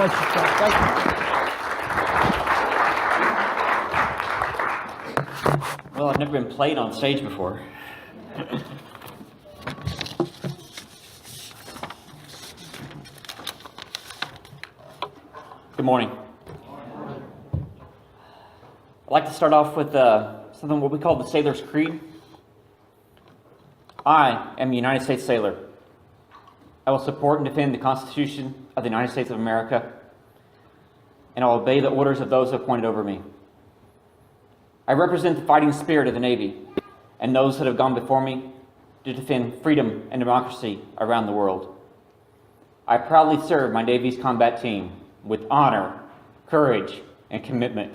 bless you, sir. Thank you. Well, I've never been played on stage before. Good morning. I'd like to start off with something what we call the Sailor's Creed. I am a United States sailor. I will support and defend the Constitution of the United States of America, and I will obey the orders of those appointed over me. I represent the fighting spirit of the Navy and those that have gone before me to defend freedom and democracy around the world. I proudly serve my Navy's combat team with honor, courage, and commitment.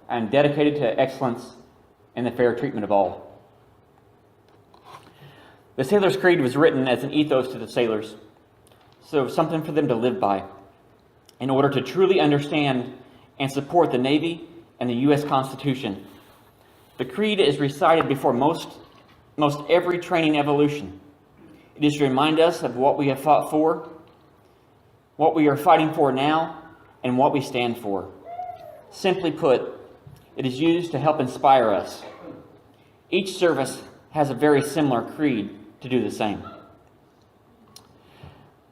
I am dedicated to excellence and the fair treatment of all. The Sailor's Creed was written as an ethos to the sailors, so something for them to live by, in order to truly understand and support the Navy and the U.S. Constitution. The Creed is recited before most every training evolution. It is to remind us of what we have fought for, what we are fighting for now, and what we stand for. Simply put, it is used to help inspire us. Each service has a very similar creed to do the same.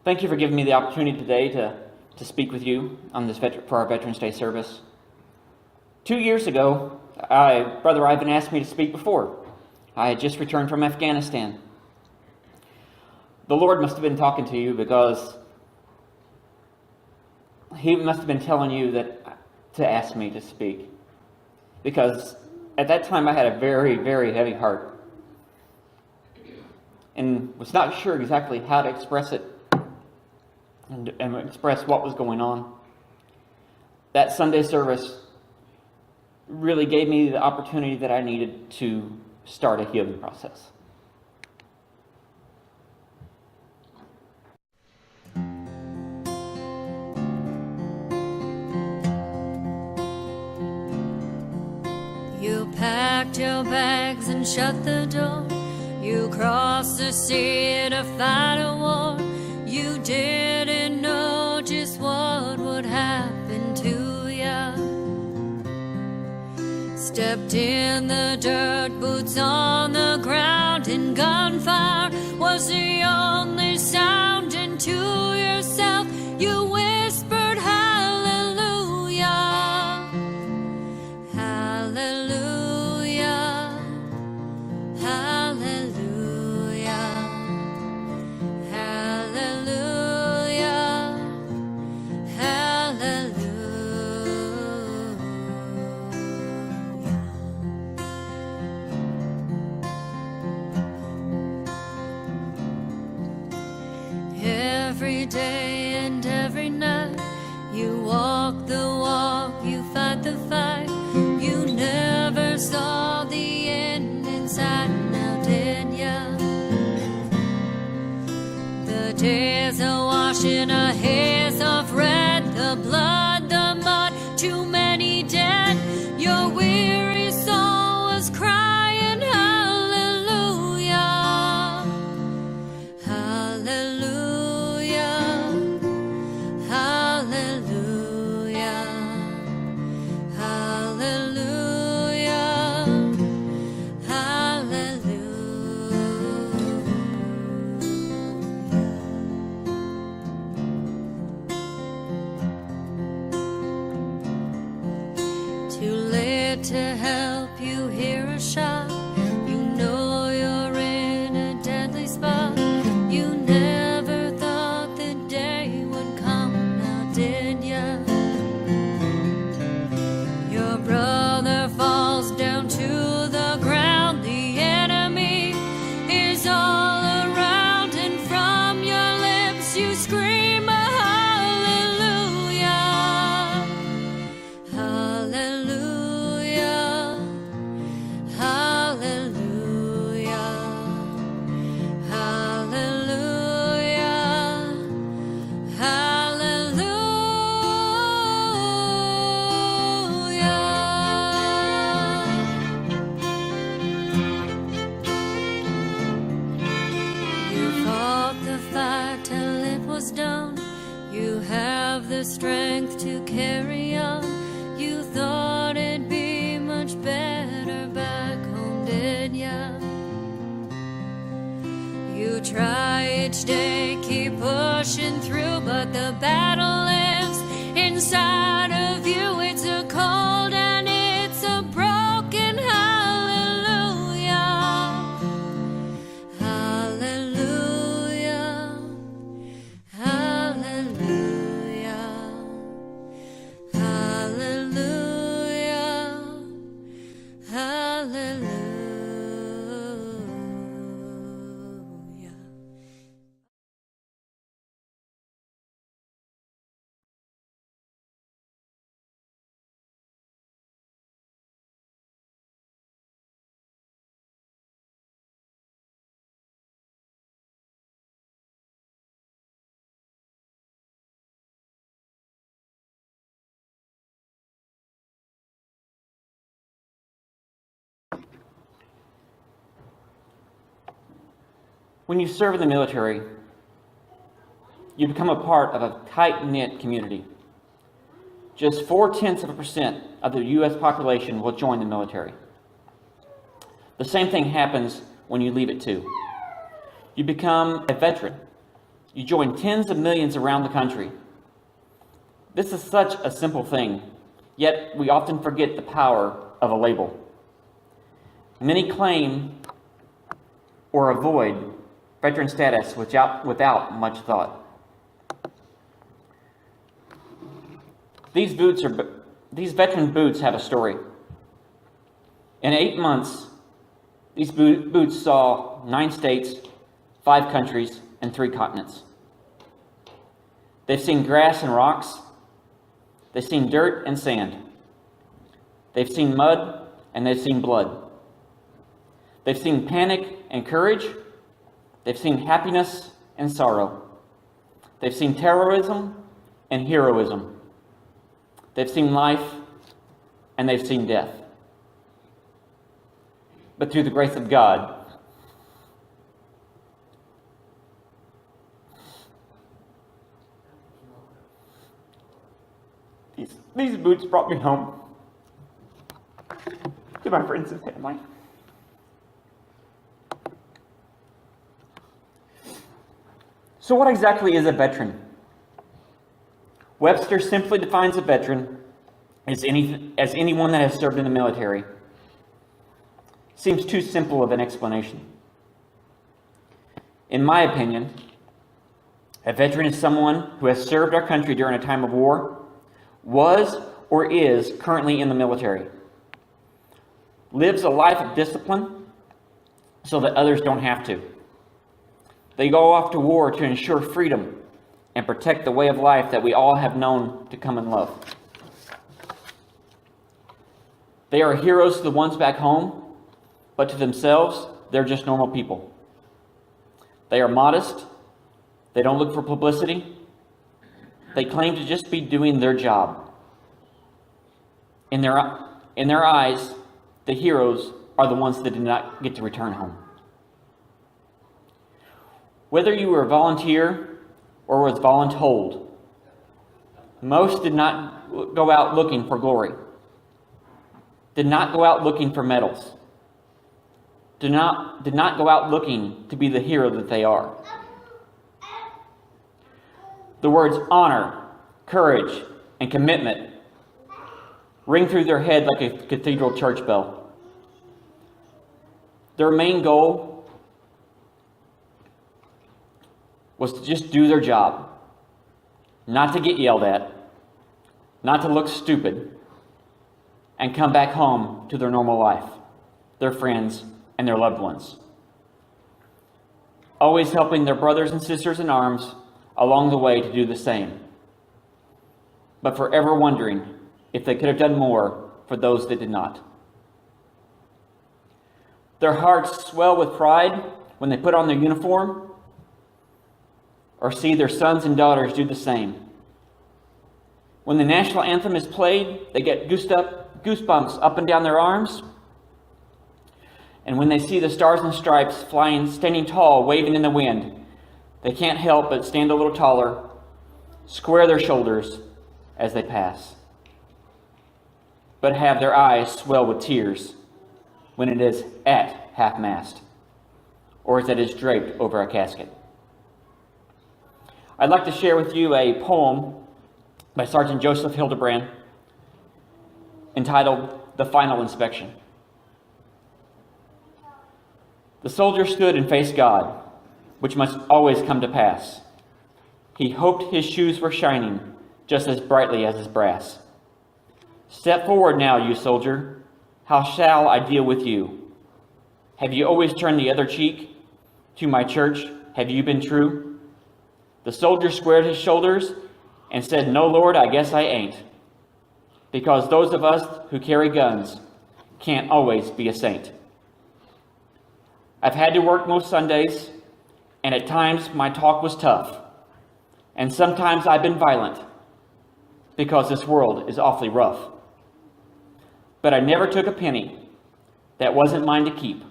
Thank you for giving me the opportunity today to speak with you on this for our Veterans Day service. 2 years ago, Brother Ivan asked me to speak before. I had just returned from Afghanistan. The Lord must have been talking to you, because He must have been telling you to ask me to speak. Because at that time I had a very, very heavy heart and was not sure exactly how to express it and express what was going on. That Sunday service really gave me the opportunity that I needed to start a healing process. You packed your bags and shut the door. You crossed the sea to fight a war. You didn't know just what would happen to ya. Stepped in the dirt, boots on the ground, and gunfire was the only sound. And to yourself you whispered hallelujah, hallelujah, hallelujah, hallelujah, hallelujah. Every day and every night, you walk the walk, you fight the fight. You never saw the end in sight, now did ya? The days are washing a haze of red, the blood, the mud, too many dead. Your weary soul was crying hallelujah, hallelujah, hallelujah, hallelujah, hallelujah. Too late to help you hear a shot. You know you're in a deadly spot. You never thought the day would come, now did ya? Your brother falls down to the ground. The enemy is all around, and from your lips you scream a hallelujah, hallelujah, hallelujah. to carry on. You thought it'd be much better back home, did ya? You try each day, keep pushing through, but the battle lives inside of you. It's a cold and it's a broken hallelujah. Hallelujah. Hallelujah. Hallelujah. Hallelujah. When you serve in the military, you become a part of a tight-knit community. Just 0.4% of the U.S. population will join the military. The same thing happens when you leave it too. You become a veteran. You join tens of millions around the country. This is such a simple thing, yet we often forget the power of a label. Many claim or avoid veteran status without much thought. These veteran boots have a story. In 8 months, these boots saw 9 states, 5 countries, and 3 continents. They've seen grass and rocks. They've seen dirt and sand. They've seen mud, and they've seen blood. They've seen panic and courage. They've seen happiness and sorrow. They've seen terrorism and heroism. They've seen life and they've seen death. But through the grace of God, these boots brought me home to my friends and family. So what exactly is a veteran? Webster simply defines a veteran as anyone that has served in the military. Seems too simple of an explanation. In my opinion, a veteran is someone who has served our country during a time of war, was or is currently in the military, lives a life of discipline so that others don't have to. They go off to war to ensure freedom and protect the way of life that we all have known to come and love. They are heroes to the ones back home, but to themselves, they're just normal people. They are modest. They don't look for publicity. They claim to just be doing their job. In their eyes, the heroes are the ones that did not get to return home. Whether you were a volunteer or was voluntold, most did not go out looking for glory, did not go out looking for medals, did not go out looking to be the hero that they are. The words honor, courage, and commitment ring through their head like a cathedral church bell. Their main goal was to just do their job, not to get yelled at, not to look stupid, and come back home to their normal life, their friends, and their loved ones. Always helping their brothers and sisters in arms along the way to do the same, but forever wondering if they could have done more for those that did not. Their hearts swell with pride when they put on their uniform or see their sons and daughters do the same. When the national anthem is played, they get goosebumps up and down their arms. And when they see the stars and stripes flying, standing tall, waving in the wind, they can't help but stand a little taller, square their shoulders, as they pass, but have their eyes swell with tears when it is at half-mast, or as it is draped over a casket. I'd like to share with you a poem by Sergeant Joseph Hildebrand entitled "The Final Inspection." The soldier stood and faced God, which must always come to pass. He hoped his shoes were shining just as brightly as his brass. Step forward now, you soldier. How shall I deal with you? Have you always turned the other cheek? To my church, have you been true? The soldier squared his shoulders and said, "No, Lord, I guess I ain't." Because those of us who carry guns can't always be a saint. I've had to work most Sundays, and at times my talk was tough. And sometimes I've been violent, because this world is awfully rough. But I never took a penny that wasn't mine to keep,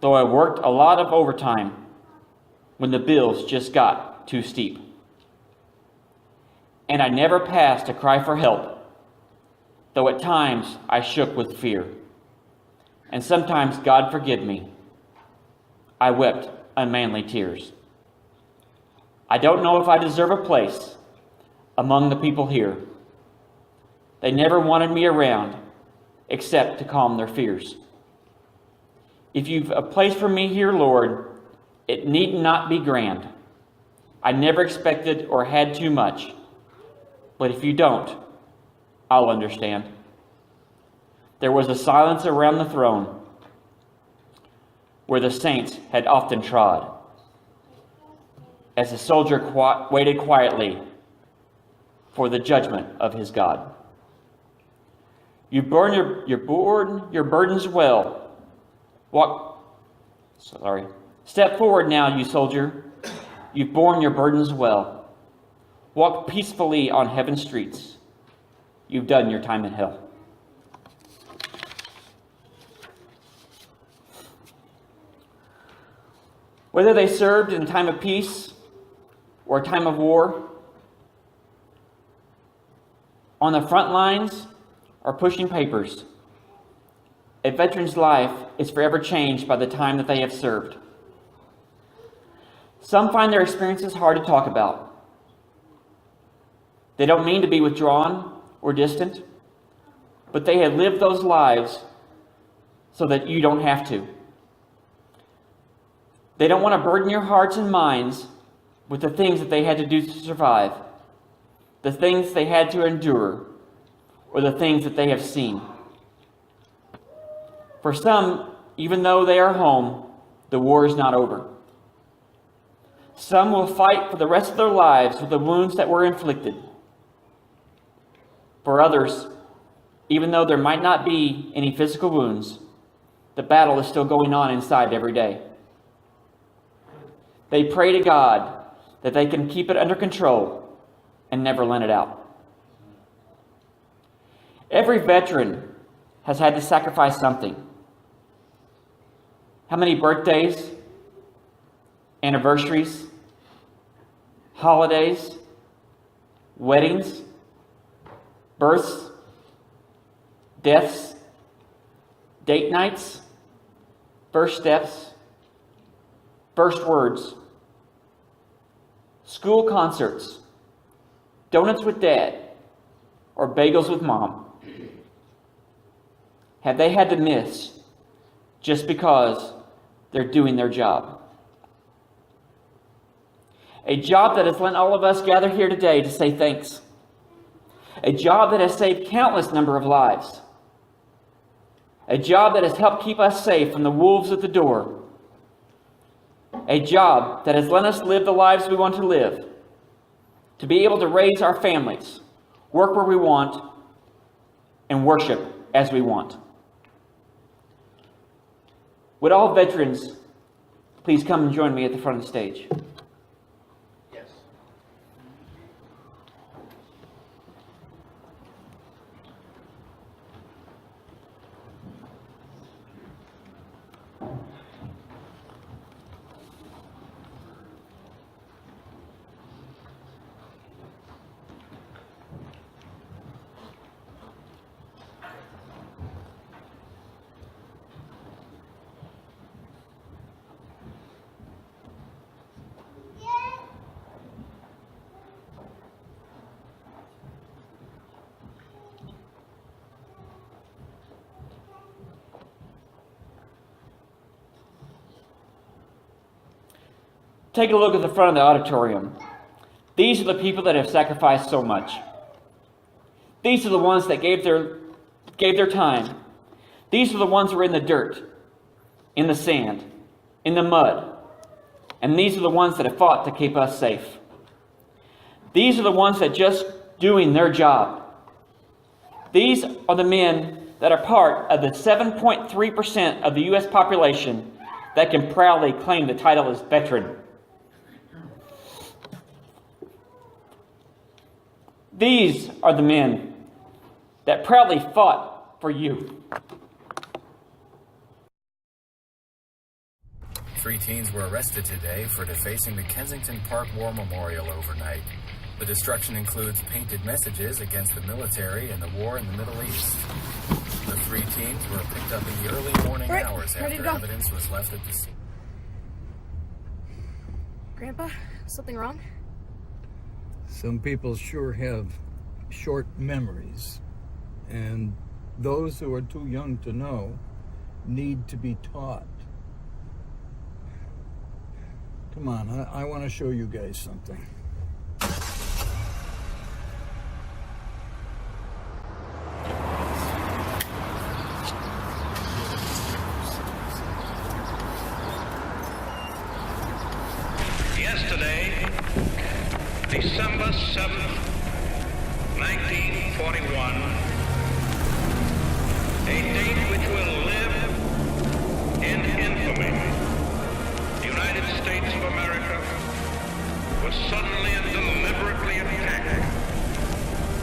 though I worked a lot of overtime when the bills just got too steep. And I never passed a cry for help, though at times I shook with fear. And sometimes, God forgive me, I wept unmanly tears. I don't know if I deserve a place among the people here. They never wanted me around except to calm their fears. If you've a place for me here, Lord, it need not be grand. I never expected or had too much. But if you don't, I'll understand. There was a silence around the throne where the saints had often trod, as the soldier waited quietly for the judgment of his God. You burn your burdens well. Step forward now, you soldier. You've borne your burdens well. Walk peacefully on heaven's streets. You've done your time in hell. Whether they served in time of peace or a time of war, on the front lines or pushing papers, a veteran's life is forever changed by the time that they have served. Some find their experiences hard to talk about. They don't mean to be withdrawn or distant, but they have lived those lives so that you don't have to. They don't want to burden your hearts and minds with the things that they had to do to survive, the things they had to endure, or the things that they have seen. For some, even though they are home, the war is not over. Some will fight for the rest of their lives with the wounds that were inflicted. For others, even though there might not be any physical wounds, the battle is still going on inside every day. They pray to God that they can keep it under control and never let it out. Every veteran has had to sacrifice something. How many birthdays, anniversaries, holidays, weddings, births, deaths, date nights, first steps, first words, school concerts, donuts with dad, or bagels with mom, have they had to miss just because they're doing their job? A job that has let all of us gather here today to say thanks. A job that has saved countless number of lives. A job that has helped keep us safe from the wolves at the door. A job that has let us live the lives we want to live. To be able to raise our families, work where we want, and worship as we want. Would all veterans please come and join me at the front of the stage? Yes. take a look at the front of the auditorium. These are the people that have sacrificed so much. These are the ones that gave their time. These are the ones who are in the dirt, in the sand, in the mud. And these are the ones that have fought to keep us safe. These are the ones that just doing their job. These are the men that are part of the 7.3% of the U.S. population that can proudly claim the title as veteran. These are the men that proudly fought for you. 3 teens were arrested today for defacing the Kensington Park War Memorial overnight. The destruction includes painted messages against the military and the war in the Middle East. The 3 teens were picked up in the early morning hours after evidence was left at the scene. Grandpa, something wrong? Some people sure have short memories, and those who are too young to know need to be taught. Come on, I want to show you guys something. Yesterday, December 7th, 1941, a date which will live in infamy. The United States of America was suddenly and deliberately attacked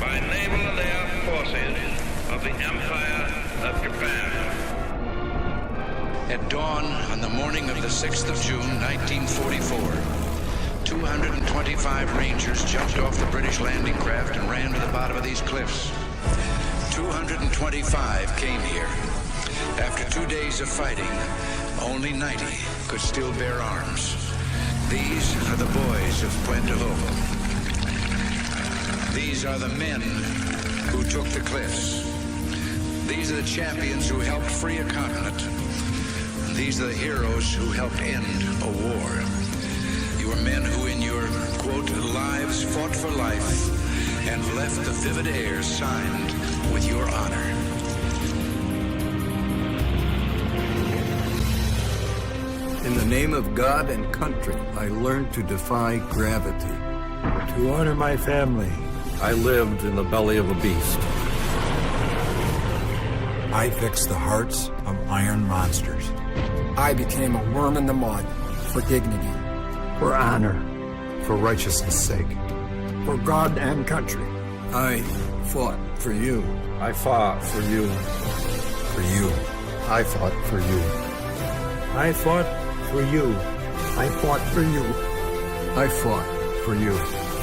by naval and air forces of the Empire of Japan. At dawn on the morning of the 6th of June, 1944, 225 Rangers jumped off the British landing craft and ran to the bottom of these cliffs. 225 came here. After 2 days of fighting, only 90 could still bear arms. These are the boys of Puente Hope. These are the men who took the cliffs. These are the champions who helped free a continent. These are the heroes who helped end a war. You are men who in your, quote, lives fought for life and left the vivid air signed with your honor. In the name of God and country, I learned to defy gravity. To honor my family, I lived in the belly of a beast. I fixed the hearts of iron monsters. I became a worm in the mud for dignity, For honor, for righteousness' sake, for God and country. I fought for you. I fought for you. for you. I fought for you. I fought for you. I fought for you. I fought for you.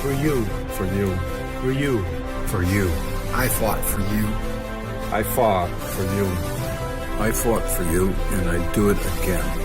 For you. For you. For you. For you. I fought for you. I fought for you. I fought for you, and I do it again.